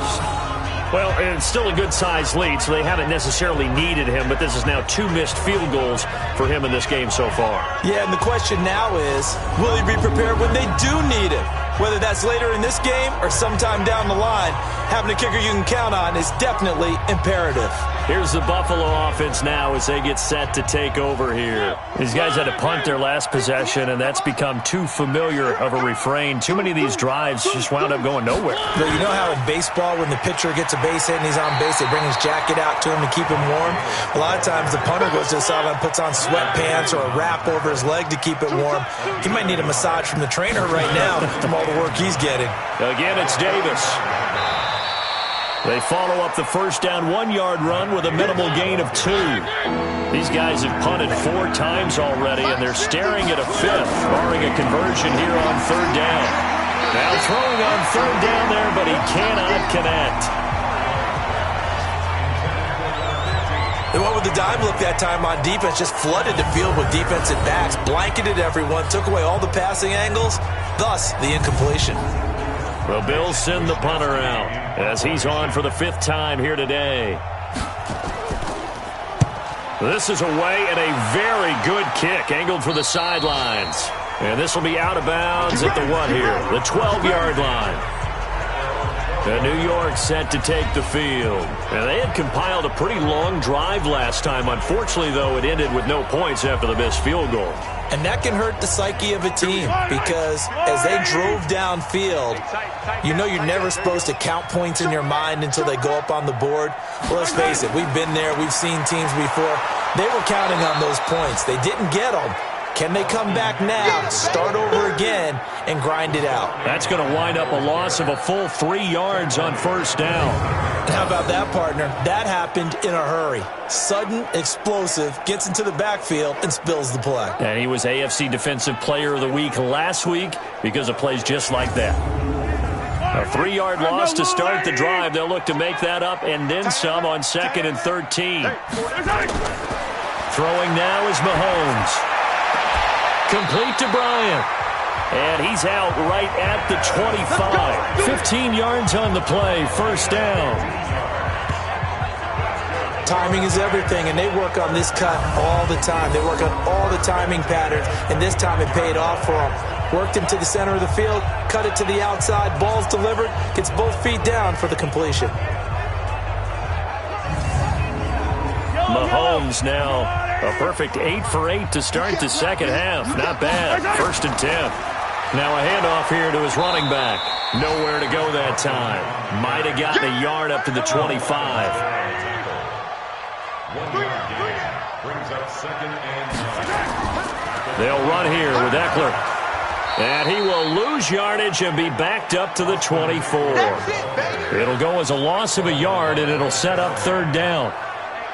Well, it's still a good-sized lead, so they haven't necessarily needed him, but this is now 2 missed field goals for him in this game so far. Yeah, and the question now is, will he be prepared when they do need him? Whether that's later in this game or sometime down the line, having a kicker you can count on is definitely imperative. Here's the Buffalo offense now as they get set to take over here. These guys had to punt their last possession, and that's become too familiar of a refrain. Too many of these drives just wound up going nowhere. But you know how in baseball, when the pitcher gets a base hit and he's on base, they bring his jacket out to him to keep him warm? A lot of times the punter goes to the sideline, puts on sweatpants or a wrap over his leg to keep it warm. He might need a massage from the trainer right now from all the work he's getting. Again, it's Davis. They follow up the first down 1-yard run with a minimal gain of 2. These guys have punted 4 times already, and they're staring at a 5th, barring a conversion here on 3rd down. Now throwing on 3rd down there, but he cannot connect. They went with the dime look that time on defense, just flooded the field with defensive backs, blanketed everyone, took away all the passing angles, thus the incompletion. The Bills send the punter out as he's on for the 5th time here today. This is away and a very good kick angled for the sidelines. And this will be out of bounds at the what here? The 12-yard line. New York set to take the field. And they had compiled a pretty long drive last time. Unfortunately, though, it ended with no points after the missed field goal. And that can hurt the psyche of a team because as they drove downfield, you know you're never supposed to count points in your mind until they go up on the board. Well, let's face it, we've been there. We've seen teams before. They were counting on those points. They didn't get them. Can they come back now, start over again, and grind it out? That's going to wind up a loss of a full 3 yards on first down. How about that, partner? That happened in a hurry. Sudden, explosive, gets into the backfield, and spills the play. And he was AFC Defensive Player of the Week last week because of plays just like that. A 3-yard loss to start the drive. They'll look to make that up and then some on 2nd and 13. Throwing now is Mahomes. Complete to Bryant. And he's out right at the 25. 15 yards on the play. First down. Timing is everything, and they work on this cut all the time. They work on all the timing patterns, and this time it paid off for them. Worked him to the center of the field, cut it to the outside, ball's delivered, gets both feet down for the completion. Mahomes now a perfect 8 for 8 to start the second half. Not bad. 1st and 10. Now a handoff here to his running back. Nowhere to go that time. Might have gotten a yard up to the 25. 1 yard gain. Brings up 2nd and 9. They'll run here with Eckler. And he will lose yardage and be backed up to the 24. It'll go as a loss of a yard, and it'll set up third down.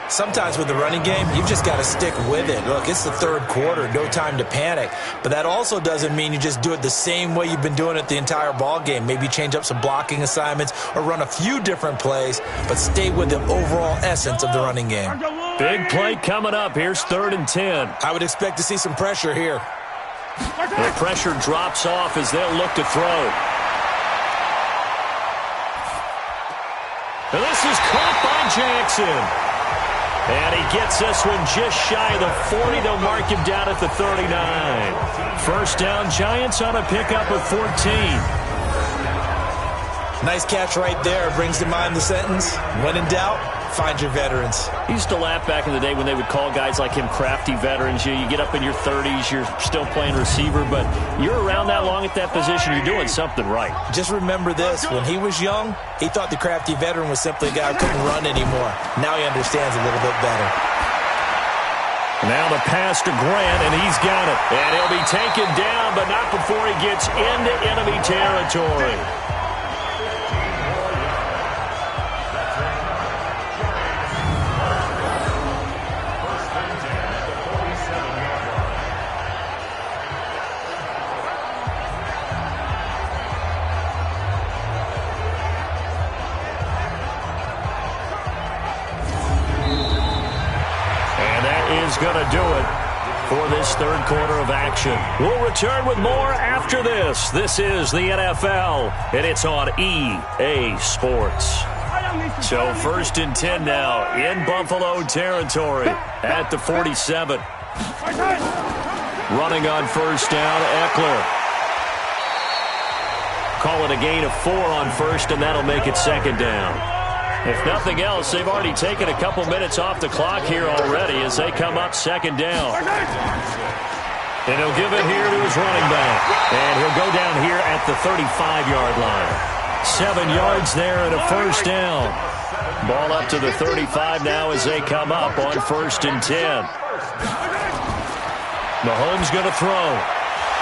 Sometimes with the running game, you've just got to stick with it. Look, it's the third quarter, no time to panic. But that also doesn't mean you just do it the same way you've been doing it the entire ball game. Maybe change up some blocking assignments or run a few different plays, but stay with the overall essence of the running game. Big play coming up. Here's 3rd and 10. I would expect to see some pressure here. The pressure drops off as they'll look to throw. And this is caught by Jackson. And he gets this one just shy of the 40. They'll mark him down at the 39. First down, Giants on a pickup of 14. Nice catch right there. Brings to mind the sentence, when in doubt, find your veterans. He used to laugh back in the day when they would call guys like him crafty veterans. You get up in your 30s, you're still playing receiver, but you're around that long at that position, you're doing something right. Just remember this, when he was young, he thought the crafty veteran was simply a guy who couldn't run anymore. Now he understands a little bit better. Now the pass to Grant, and he's got it. And he'll be taken down, but not before he gets into enemy territory. Going to do it for this third quarter of action. We'll return with more after this. This is the NFL, and it's on EA Sports. So 1st and 10 now in Buffalo territory at the 47. Running on first down, Eckler. Call it a gain of 4 on first, and that'll make it second down. If nothing else, they've already taken a couple minutes off the clock here already as they come up second down. And he'll give it here to his running back. And he'll go down here at the 35-yard line. 7 yards there and a first down. Ball up to the 35 now as they come up on 1st and 10. Mahomes going to throw.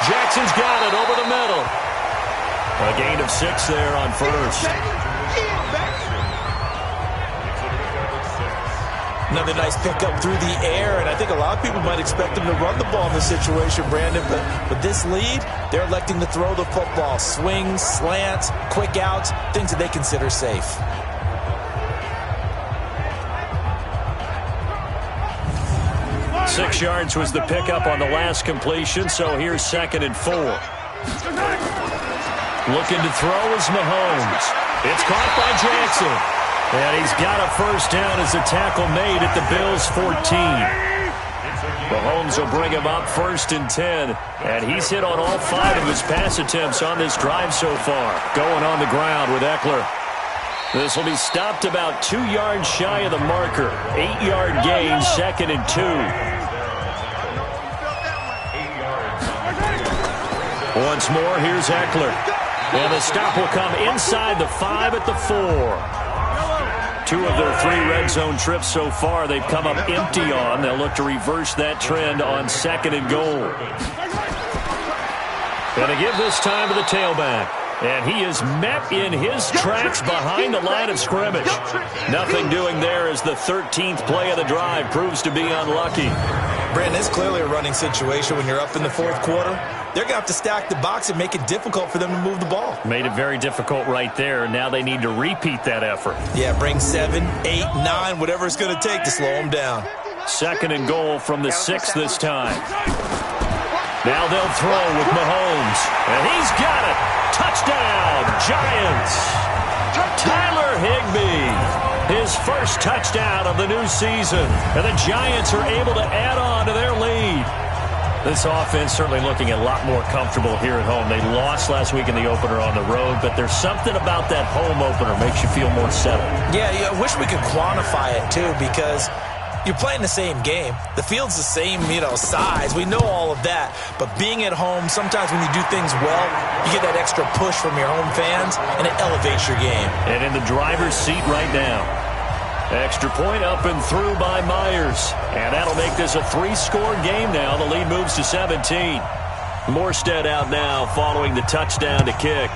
Jackson's got it over the middle. A gain of 6 there on first. Another nice pickup through the air, and I think a lot of people might expect him to run the ball in this situation, Brandon, but with this lead, they're electing to throw the football. Swings, slants, quick outs, things that they consider safe. Six yards was the pickup on the last completion, so here's 2nd and 4. Looking to throw is Mahomes. It's caught by Jackson. And he's got a first down as a tackle made at the Bills' 14. Mahomes will bring him up 1st and 10. And he's hit on all 5 of his pass attempts on this drive so far. Going on the ground with Eckler. This will be stopped about 2 yards shy of the marker. 8-yard gain, 2nd and 2. Once more, here's Eckler. And the stop will come inside the 5 at the 4. 2 of their 3 red zone trips so far they've come up empty on. They'll look to reverse that trend on 2nd and goal. And to give this time to the tailback. And he is met in his tracks behind the line of scrimmage. Nothing doing there as the 13th play of the drive proves to be unlucky. Brandon, it's clearly a running situation when you're up in the 4th quarter. They're going to have to stack the box and make it difficult for them to move the ball. Made it very difficult right there. Now they need to repeat that effort. Yeah, bring 7, 8, 9, whatever it's going to take to slow them down. 2nd and goal from the 6 this time. Now they'll throw with Mahomes. And he's got it. Touchdown, Giants. Tyler Higbee. His first touchdown of the new season. And the Giants are able to add on to their lead. This offense certainly looking a lot more comfortable here at home. They lost last week in the opener on the road, but there's something about that home opener makes you feel more settled. Yeah, I wish we could quantify it, too, because you're playing the same game. The field's the same, size. We know all of that. But being at home, sometimes when you do things well, you get that extra push from your home fans, and it elevates your game. And in the driver's seat right now. Extra point up and through by Myers. And that'll make this a 3-score game now. The lead moves to 17. Morstead out now following the touchdown to kick.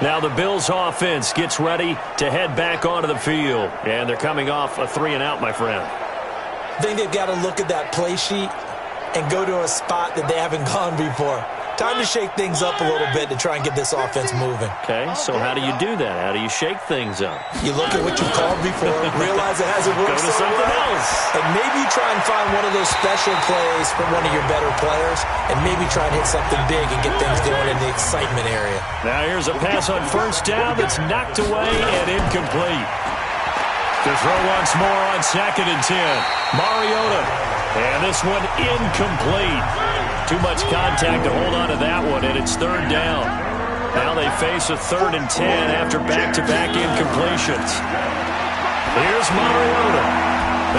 Now the Bills offense gets ready to head back onto the field. And they're coming off a 3-and-out, my friend. I think they've got to look at that play sheet and go to a spot that they haven't gone before. Time to shake things up a little bit to try and get this offense moving. Okay, so how do you do that? How do you shake things up? You look at what you've called before, realize it hasn't worked Go to something else. and maybe you try and find one of those special plays from one of your better players, and maybe try and hit something big and get things going in the excitement area. Now here's a pass on first down that's knocked away and incomplete. To throw once more on 2nd and 10. Mariota. And this one incomplete. Too much contact to hold on to that one, and it's 3rd down. Now they face a 3rd and 10 after back-to-back incompletions. Here's Mariota.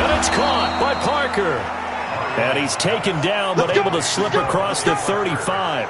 And it's caught by Parker. And he's taken down, but able to slip across the 35.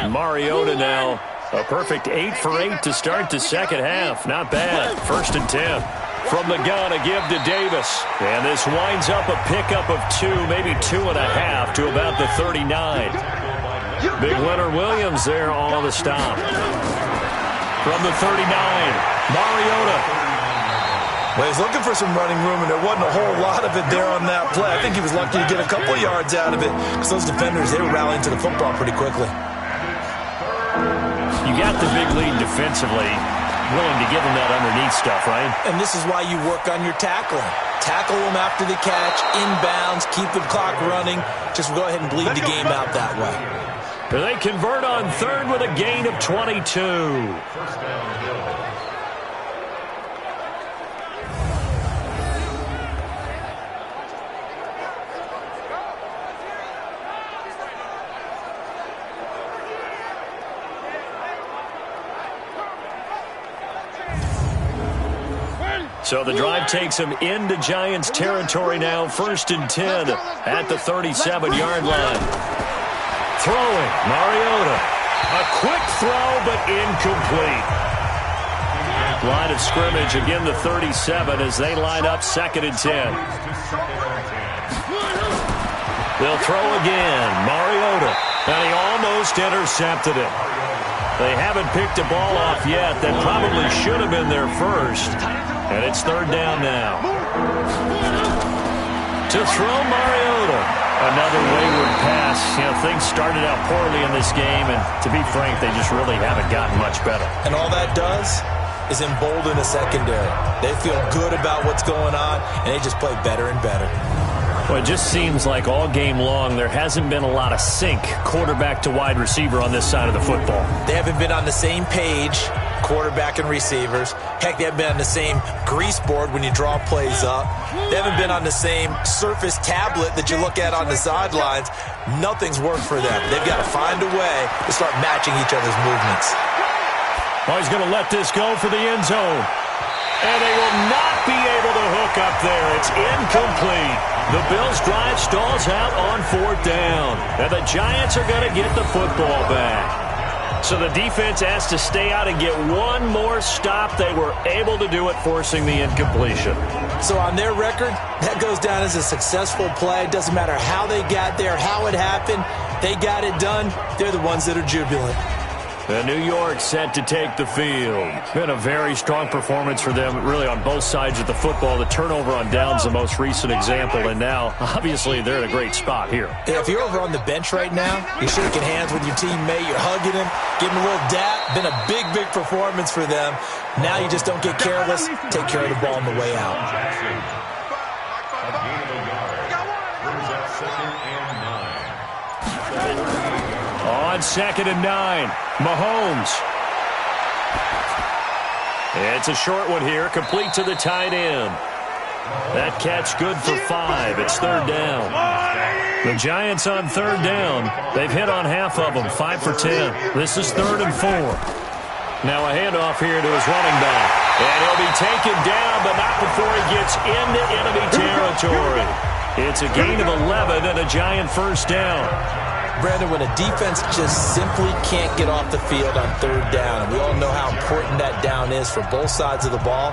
Mariota now, a perfect 8 for 8 to start the second half. Not bad. 1st and 10. From the gun, a give to Davis. And this winds up a pickup of 2, maybe 2.5 to about the 39. Big Leonard Williams there on the stop. From the 39, Mariota. Well, he's looking for some running room, and there wasn't a whole lot of it there on that play. I think he was lucky to get a couple yards out of it because those defenders, they were rallying to the football pretty quickly. You got the big lead defensively, willing to give them that underneath stuff, right? And this is why you work on your tackling. Tackle them after the catch, inbounds, keep the clock running. Just go ahead and bleed the game out that way. They convert on 3rd with a gain of 22. So the drive takes him into Giants territory now. 1st and 10 at the 37-yard line. Throwing, Mariota. A quick throw, but incomplete. Line of scrimmage, again the 37 as they line up 2nd and 10. They'll throw again, Mariota. And he almost intercepted it. They haven't picked a ball off yet. That probably should have been their first. And it's 3rd down now. To throw, Mariota. Another wayward pass. You know, things started out poorly in this game, and to be frank, they just really haven't gotten much better. And all that does is embolden the secondary. They feel good about what's going on, and they just play better and better. Well, it just seems like all game long there hasn't been a lot of sync quarterback to wide receiver on this side of the football. They haven't been on the same page, quarterback and receivers. Heck, they haven't been on the same grease board when you draw plays up. They haven't been on the same surface tablet that you look at on the sidelines. Nothing's worked for them. They've got to find a way to start matching each other's movements. Oh, he's going to let this go for the end zone. And they will not be able to hook up there. It's incomplete. The Bills' drive stalls out on 4th down. And the Giants are going to get the football back. So the defense has to stay out and get one more stop. They were able to do it, forcing the incompletion. So on their record, that goes down as a successful play. It doesn't matter how they got there, how it happened. They got it done. They're the ones that are jubilant. And New York set to take the field. Been a very strong performance for them, really, on both sides of the football. The turnover on downs, the most recent example, and now, obviously, they're in a great spot here. Yeah, if you're over on the bench right now, you're shaking hands with your teammate, you're hugging him, giving him a little dap. Been a big, big performance for them. Now you just don't get careless. Take care of the ball on the way out. On 2nd and 9, Mahomes. It's a short one here, complete to the tight end. That catch good for 5. It's 3rd down. The Giants on 3rd down. They've hit on half of them, 5 for 10. This is 3rd and 4. Now a handoff here to his running back. And he'll be taken down, but not before he gets into enemy territory. It's a gain of 11 and a Giant 1st down. Brandon, when a defense just simply can't get off the field on third down, and we all know how important that down is for both sides of the ball,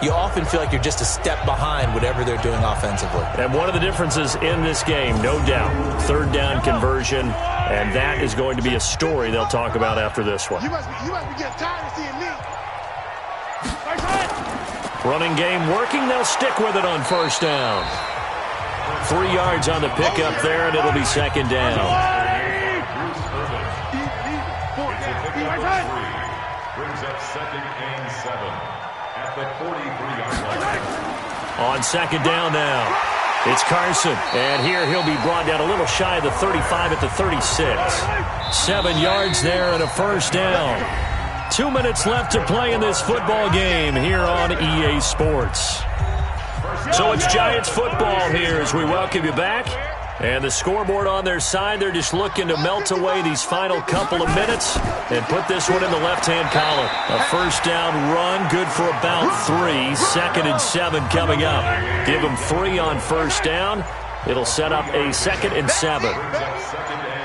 you often feel like you're just a step behind whatever they're doing offensively. And one of the differences in this game, no doubt, third down conversion, and that is going to be a story they'll talk about after this one. You must be getting tired of seeing me. Running game working, they'll stick with it on first down. 3 yards on the pickup there, and it'll be second down. Brings up second and 7 at the 43-yard line. On second down now, it's Carson. And here he'll be brought down a little shy of the 35 at the 36. 7 yards there and a first down. 2 minutes left to play in this football game here on EA Sports. So it's Giants football here as we welcome you back. And the scoreboard on their side, they're just looking to melt away these final couple of minutes and put this one in the left-hand column. A first down run, good for about 3. 2nd and 7 coming up. Give them 3 on first down. It'll set up a 2nd and 7.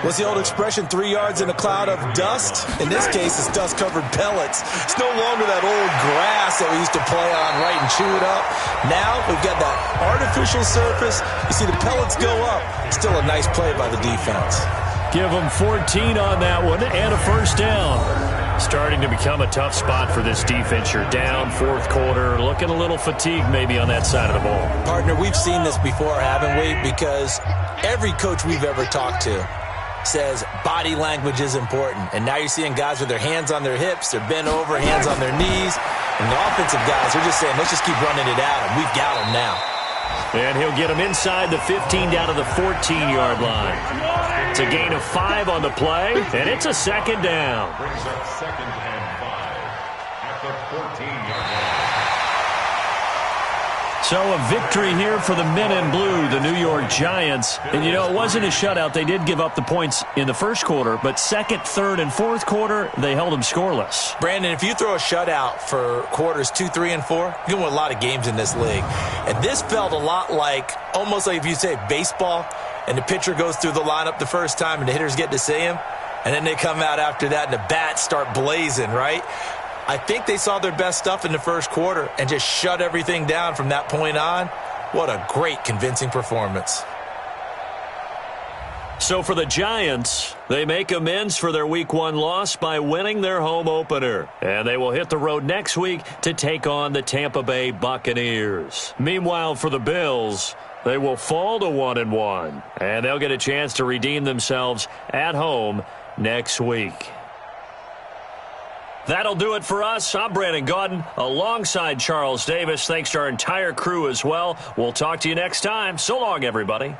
What's the old expression, 3 yards in a cloud of dust? In this case, it's dust-covered pellets. It's no longer that old grass that we used to play on, right, and chew it up. Now we've got that artificial surface. You see the pellets go up. Still a nice play by the defense. Give them 14 on that one and a first down. Starting to become a tough spot for this defense. You're down, 4th quarter, looking a little fatigued maybe on that side of the ball. Partner, we've seen this before, haven't we? Because every coach we've ever talked to says body language is important. And now you're seeing guys with their hands on their hips, they're bent over, hands on their knees. And the offensive guys are just saying, let's just keep running it at them. We've got them now. And he'll get them inside the 15 down to the 14-yard line. It's a gain of 5 on the play, and it's a second down. Brings up 2nd and 5 at the 14-yard line. So a victory here for the men in blue, the New York Giants. And, you know, it wasn't a shutout. They did give up the points in the first quarter, but 2nd, 3rd, and 4th quarter, they held them scoreless. Brandon, if you throw a shutout for quarters 2, 3, and 4, you're going to win a lot of games in this league. And this felt a lot like, almost like if you say baseball, and the pitcher goes through the lineup the first time and the hitters get to see him, and then they come out after that and the bats start blazing, right? I think they saw their best stuff in the first quarter and just shut everything down from that point on. What a great, convincing performance. So for the Giants, they make amends for their Week 1 loss by winning their home opener. And they will hit the road next week to take on the Tampa Bay Buccaneers. Meanwhile, for the Bills, they will fall to 1-1. And they'll get a chance to redeem themselves at home next week. That'll do it for us. I'm Brandon Gaudin alongside Charles Davis. Thanks to our entire crew as well. We'll talk to you next time. So long, everybody.